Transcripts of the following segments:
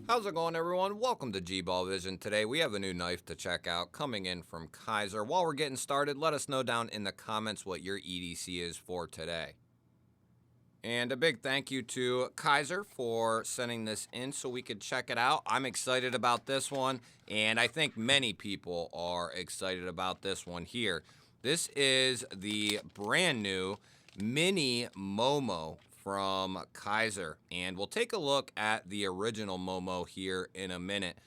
How's it going, everyone? Welcome to G-Ball Vision. Today we have a new knife to check out coming in from Kizer. While we're getting started, let us know down in the comments what your EDC is for today. And a big thank you to Kizer for sending this in so we could check it out. I'm excited about this one, and I think many people are excited about this one here. This is the brand new mini Momo from Kizer, and we'll take a look at the original Momo here in a minute.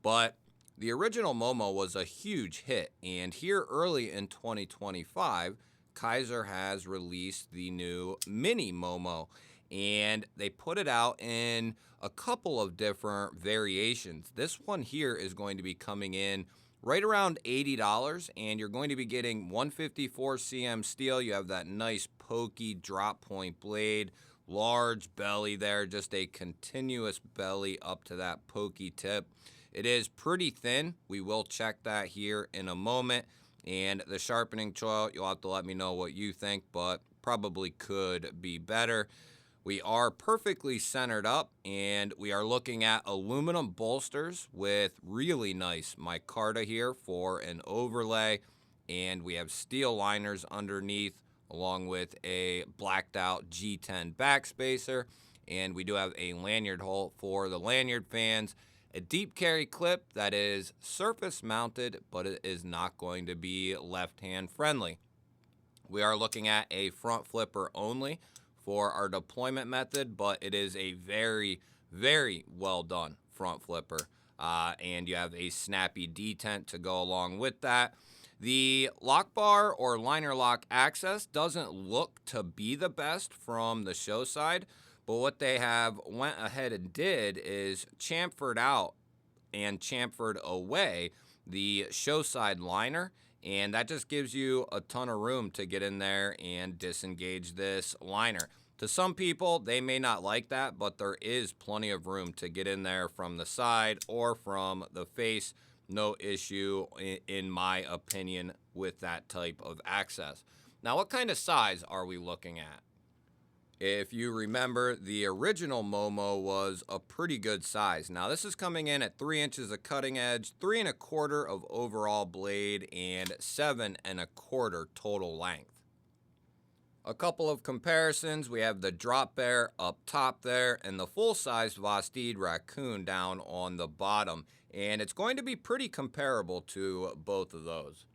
But the original Momo was a huge hit, and here early in 2025, Kizer has released the new mini Momo, and they put it out in a couple of different variations. This one here is going to be coming in right around $80, and you're going to be getting 154 cm steel. You have that nice pokey drop point blade, large belly there, just a continuous belly up to that pokey tip. It is pretty thin. We will check that here in a moment. And the sharpening choil, you'll have to let me know what you think, but probably could be better. We are perfectly centered up, and we are looking at aluminum bolsters with really nice micarta here for an overlay. And we have steel liners underneath, along with a blacked out G10 backspacer. And we do have a lanyard hole for the lanyard fans. A deep carry clip that is surface mounted, but it is not going to be left hand friendly. We are looking at a front flipper only for our deployment method, but it is a very, very well done front flipper. And you have a snappy detent to go along with that. The lock bar or liner lock access doesn't look to be the best from the show side, but what they have went ahead and did is chamfered out and chamfered away the show side liner, and that just gives you a ton of room to get in there and disengage this liner. To some people, they may not like that, but there is plenty of room to get in there from the side or from the face. No issue, in my opinion, with that type of access. Now, what kind of size are we looking at? If you remember, the original Momo was a pretty good size. Now, this is coming in at 3 inches of cutting edge, 3 1/4 of overall blade, and 7 1/4 total length. A couple of comparisons. We have the drop bear up top there and the full-sized Vastid raccoon down on the bottom. And it's going to be pretty comparable to both of those.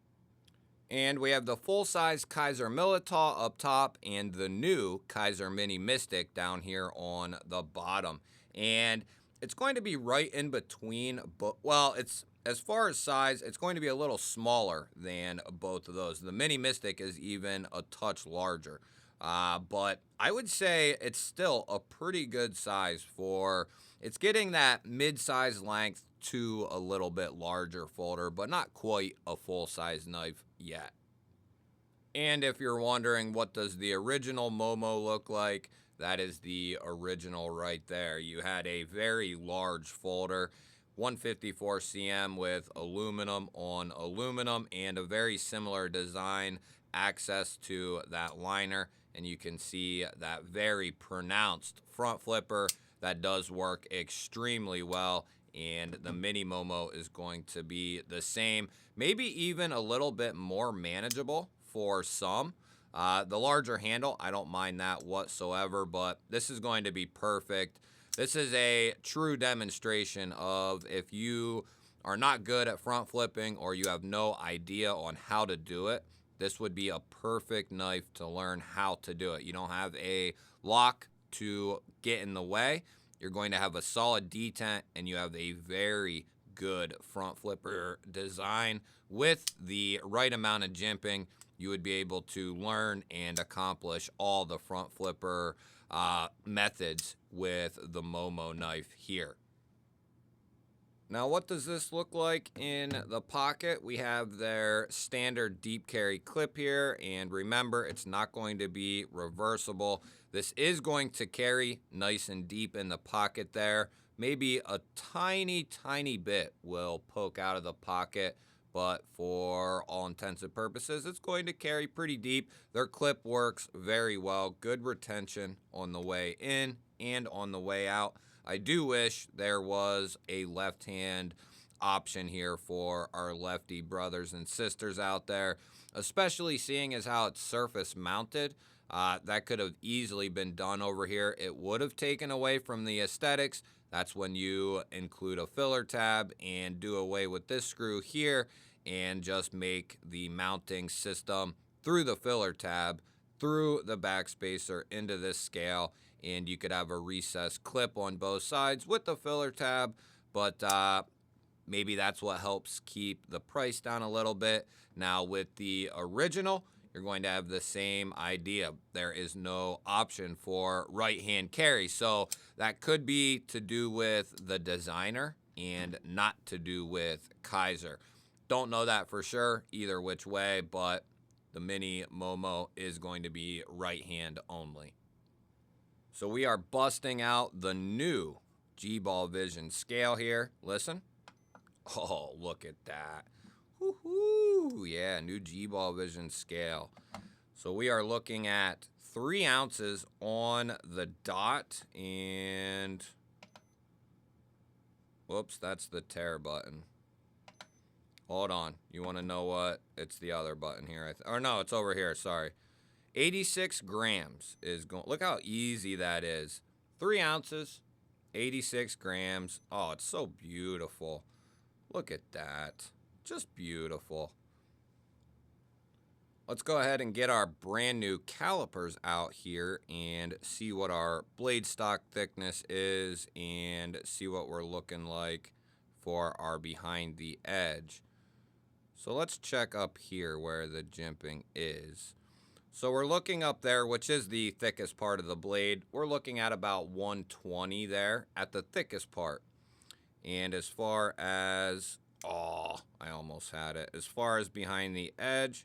And we have the full-size Kizer Militaw up top and the new Kizer Mini Mystic down here on the bottom. And it's going to be right in between, well, it's as far as size, it's going to be a little smaller than both of those. The Mini Mystic is even a touch larger. But I would say it's still a pretty good size for, it's getting that mid-size length to a little bit larger folder, but not quite a full-size knife yet. And if you're wondering what does the original Momo look like, that is the original right there. You had a very large folder, 154 cm with aluminum on aluminum, and a very similar design, access to that liner, and you can see that very pronounced front flipper that does work extremely well. And the mini Momo is going to be the same, maybe even a little bit more manageable for some. The larger handle, I don't mind that whatsoever, but this is going to be perfect. This is a true demonstration of if you are not good at front flipping or you have no idea on how to do it, this would be a perfect knife to learn how to do it. You don't have a lock to get in the way. You're going to have a solid detent, and you have a very good front flipper design. With the right amount of jimping, you would be able to learn and accomplish all the front flipper methods with the Momo knife here. Now, what does this look like in the pocket? We have their standard deep carry clip here, and remember, it's not going to be reversible. This is going to carry nice and deep in the pocket there. Maybe a tiny, tiny bit will poke out of the pocket, but for all intents and purposes, it's going to carry pretty deep. Their clip works very well. Good retention on the way in and on the way out. I do wish there was a left-hand option here for our lefty brothers and sisters out there, especially seeing as how it's surface mounted. That could have easily been done over here. It would have taken away from the aesthetics. That's when you include a filler tab and do away with this screw here and just make the mounting system through the filler tab, through the backspacer into this scale, and you could have a recessed clip on both sides with the filler tab, but maybe that's what helps keep the price down a little bit. Now with the original, you're going to have the same idea. There is no option for right-hand carry, so that could be to do with the designer and not to do with Kizer. Don't know that for sure either which way, but the mini Momo is going to be right-hand only. So we are busting out the new G-Ball Vision scale here. Listen. Oh, look at that. Woohoo! Yeah, new G-Ball Vision scale. So we are looking at 3 ounces on the dot, and whoops, that's the tear button. Hold on. You want to know what? It's the other button here. Or no, it's over here. Sorry. 86 grams is going. Look how easy that is. 3 ounces, 86 grams. Oh, it's so beautiful. Look at that. Just beautiful. Let's go ahead and get our brand new calipers out here and see what our blade stock thickness is and see what we're looking like for our behind the edge. So let's check up here where the jimping is. So we're looking up there, which is the thickest part of the blade. We're looking at about 120 there at the thickest part. And as far as, oh, I almost had it. As far as behind the edge,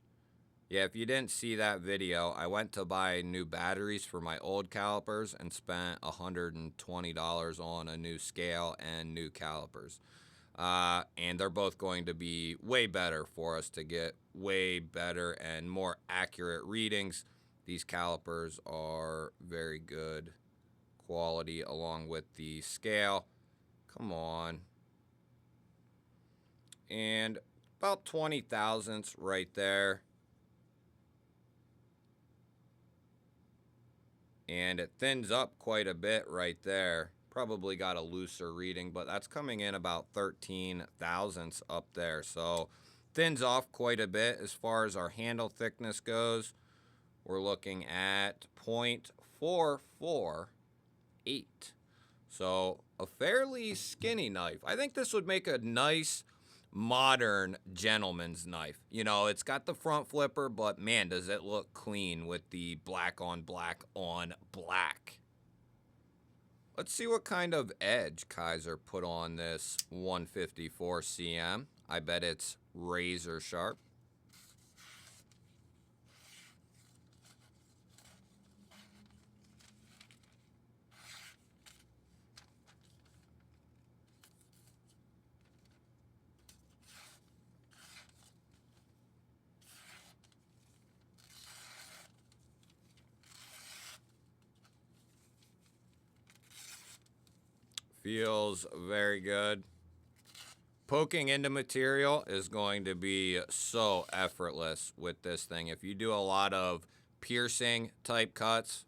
yeah, if you didn't see that video, I went to buy new batteries for my old calipers and spent $120 on a new scale and new calipers. And they're both going to be way better for us to get way better and more accurate readings. These calipers are very good quality along with the scale. Come on. And about 20 thousandths right there. And it thins up quite a bit right there. Probably got a looser reading, but that's coming in about 13 thousandths up there. So thins off quite a bit as far as our handle thickness goes. We're looking at 0.448. So a fairly skinny knife. I think this would make a nice modern gentleman's knife. You know, it's got the front flipper, but man, does it look clean with the black on black on black. Let's see what kind of edge Kizer put on this 154 cm. I bet it's razor sharp. Feels very good. Poking into material is going to be so effortless with this thing. If you do a lot of piercing type cuts,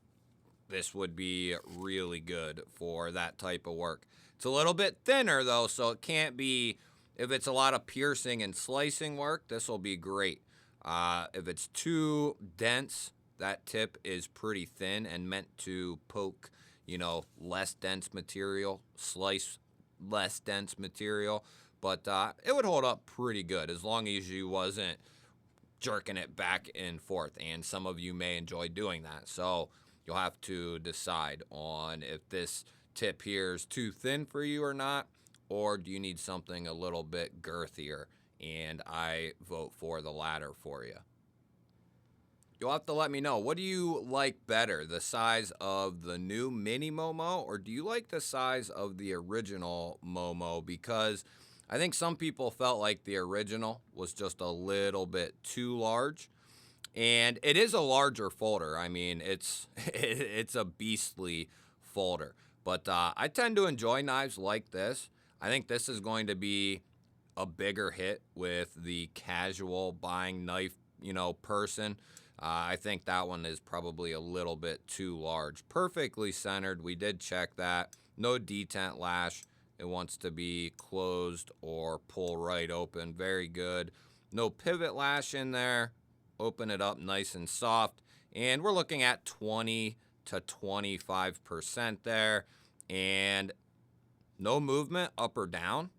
this would be really good for that type of work. It's a little bit thinner though, so it can't be, if it's a lot of piercing and slicing work, this will be great. If it's too dense, that tip is pretty thin and meant to poke, you know, less dense material, slice less dense material, but it would hold up pretty good as long as you wasn't jerking it back and forth, and some of you may enjoy doing that. So you'll have to decide on if this tip here is too thin for you or not, or do you need something a little bit girthier, and I vote for the latter for you. You'll have to let me know. What do you like better, the size of the new mini Momo, or do you like the size of the original Momo? Because I think some people felt like the original was just a little bit too large, and it is a larger folder. I mean, it's a beastly folder, But I tend to enjoy knives like this. I think this is going to be a bigger hit with the casual buying knife, person. I think that one is probably a little bit too large. Perfectly centered. We did check that. No detent lash. It wants to be closed or pull right open. Very good. No pivot lash in there. Open it up nice and soft. And we're looking at 20 to 25% there. And no movement up or down.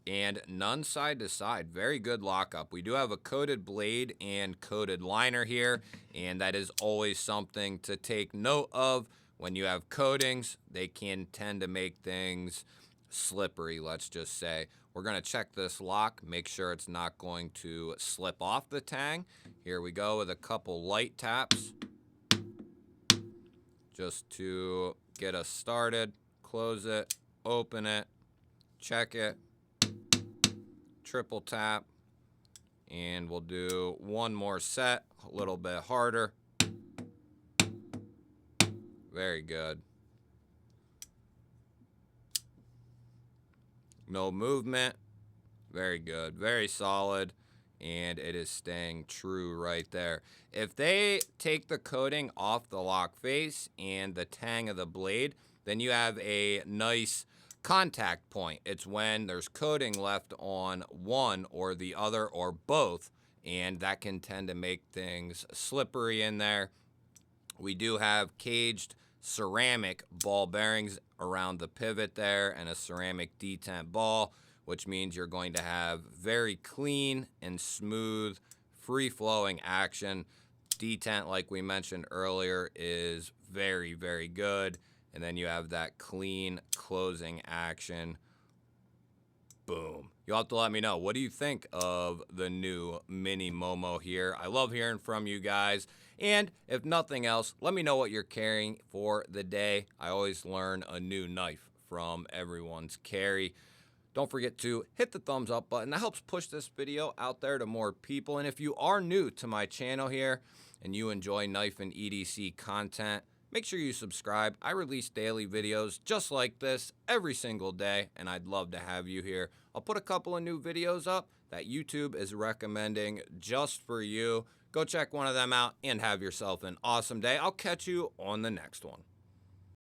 And none side to side. Very good lockup. We do have a coated blade and coated liner here, and that is always something to take note of. When you have coatings, they can tend to make things slippery, let's just say. We're going to check this lock, make sure it's not going to slip off the tang. Here we go with a couple light taps just to get us started. Close it, open it, check it. Triple tap, and we'll do one more set, a little bit harder. Very good. No movement. Very good. Very solid, and it is staying true right there. If they take the coating off the lock face and the tang of the blade, then you have a nice contact point. It's when there's coating left on one or the other or both, and that can tend to make things slippery in there. We do have caged ceramic ball bearings around the pivot there and a ceramic detent ball, which means you're going to have very clean and smooth, free-flowing action. Detent, like we mentioned earlier, is very, very good. And then you have that clean closing action. Boom. You'll have to let me know. What do you think of the new mini Momo here? I love hearing from you guys. And if nothing else, let me know what you're carrying for the day. I always learn a new knife from everyone's carry. Don't forget to hit the thumbs up button. That helps push this video out there to more people. And if you are new to my channel here and you enjoy knife and EDC content, make sure you subscribe. I release daily videos just like this every single day, and I'd love to have you here. I'll put a couple of new videos up that YouTube is recommending just for you. Go check one of them out and have yourself an awesome day. I'll catch you on the next one.